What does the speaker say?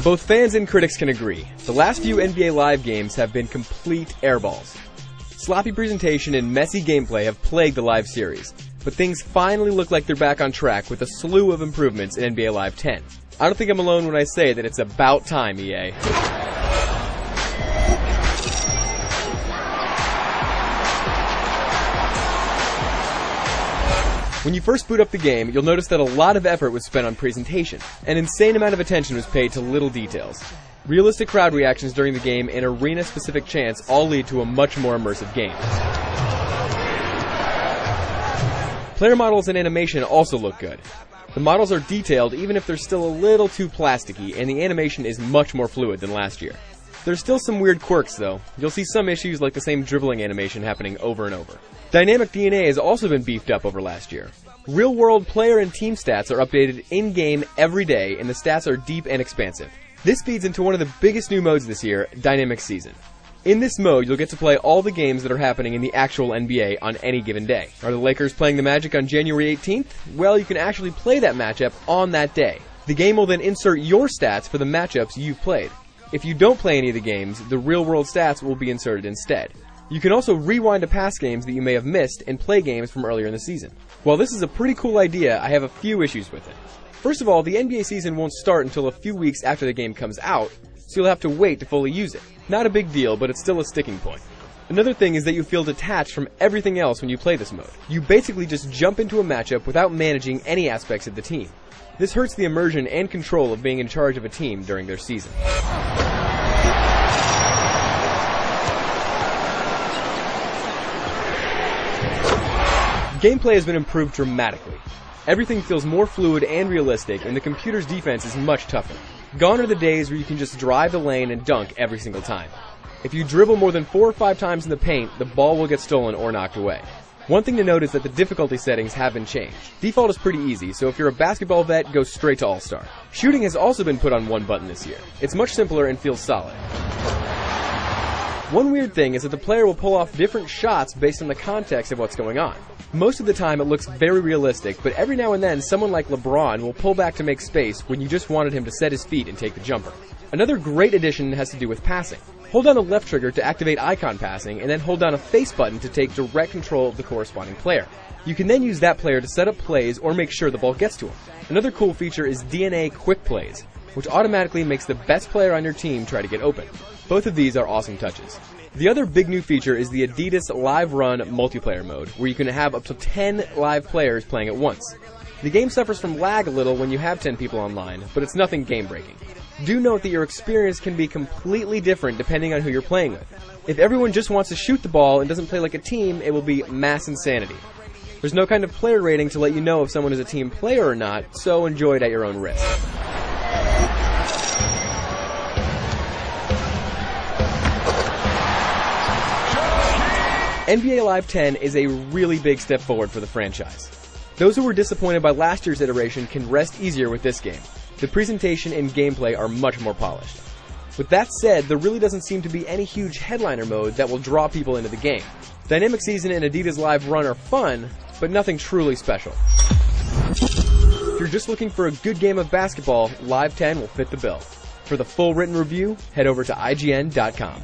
Both fans and critics can agree, the last few NBA Live games have been complete airballs. Sloppy presentation and messy gameplay have plagued the Live series, but things finally look like they're back on track with a slew of improvements in NBA Live 10. I don't think I'm alone when I say that it's about time, EA. When you first boot up the game, you'll notice that a lot of effort was spent on presentation. An insane amount of attention was paid to little details. Realistic crowd reactions during the game and arena-specific chants all lead to a much more immersive game. Player models and animation also look good. The models are detailed even if they're still a little too plasticky, and the animation is much more fluid than last year. There's still some weird quirks though. You'll see some issues like the same dribbling animation happening over and over. Dynamic DNA has also been beefed up over last year. Real-world player and team stats are updated in-game every day, and the stats are deep and expansive. This feeds into one of the biggest new modes this year, Dynamic Season. In this mode, you'll get to play all the games that are happening in the actual NBA on any given day. Are the Lakers playing the Magic on January 18th? Well, you can actually play that matchup on that day. The game will then insert your stats for the matchups you've played. If you don't play any of the games, the real-world stats will be inserted instead. You can also rewind to past games that you may have missed and play games from earlier in the season. While this is a pretty cool idea, I have a few issues with it. First of all, the NBA season won't start until a few weeks after the game comes out, so you'll have to wait to fully use it. Not a big deal, but it's still a sticking point. Another thing is that you feel detached from everything else when you play this mode. You basically just jump into a matchup without managing any aspects of the team. This hurts the immersion and control of being in charge of a team during their season. Gameplay has been improved dramatically. Everything feels more fluid and realistic, and the computer's defense is much tougher. Gone are the days where you can just drive the lane and dunk every single time. If you dribble more than 4 or 5 times in the paint, the ball will get stolen or knocked away. One thing to note is that the difficulty settings have been changed. Default is pretty easy, so if you're a basketball vet, go straight to All-Star. Shooting has also been put on one button this year. It's much simpler and feels solid. One weird thing is that the player will pull off different shots based on the context of what's going on. Most of the time it looks very realistic, but every now and then someone like LeBron will pull back to make space when you just wanted him to set his feet and take the jumper. Another great addition has to do with passing. Hold down the left trigger to activate icon passing, and then hold down a face button to take direct control of the corresponding player. You can then use that player to set up plays or make sure the ball gets to him. Another cool feature is DNA Quick Plays, which automatically makes the best player on your team try to get open. Both of these are awesome touches. The other big new feature is the Adidas Live Run multiplayer mode, where you can have up to 10 live players playing at once. The game suffers from lag a little when you have 10 people online, but it's nothing game-breaking. Do note that your experience can be completely different depending on who you're playing with. If everyone just wants to shoot the ball and doesn't play like a team, it will be mass insanity. There's no kind of player rating to let you know if someone is a team player or not, so enjoy it at your own risk. NBA Live 10 is a really big step forward for the franchise. Those who were disappointed by last year's iteration can rest easier with this game. The presentation and gameplay are much more polished. With that said, there really doesn't seem to be any huge headliner mode that will draw people into the game. Dynamic Season and Adidas Live Run are fun, but nothing truly special. If you're just looking for a good game of basketball, Live 10 will fit the bill. For the full written review, head over to IGN.com.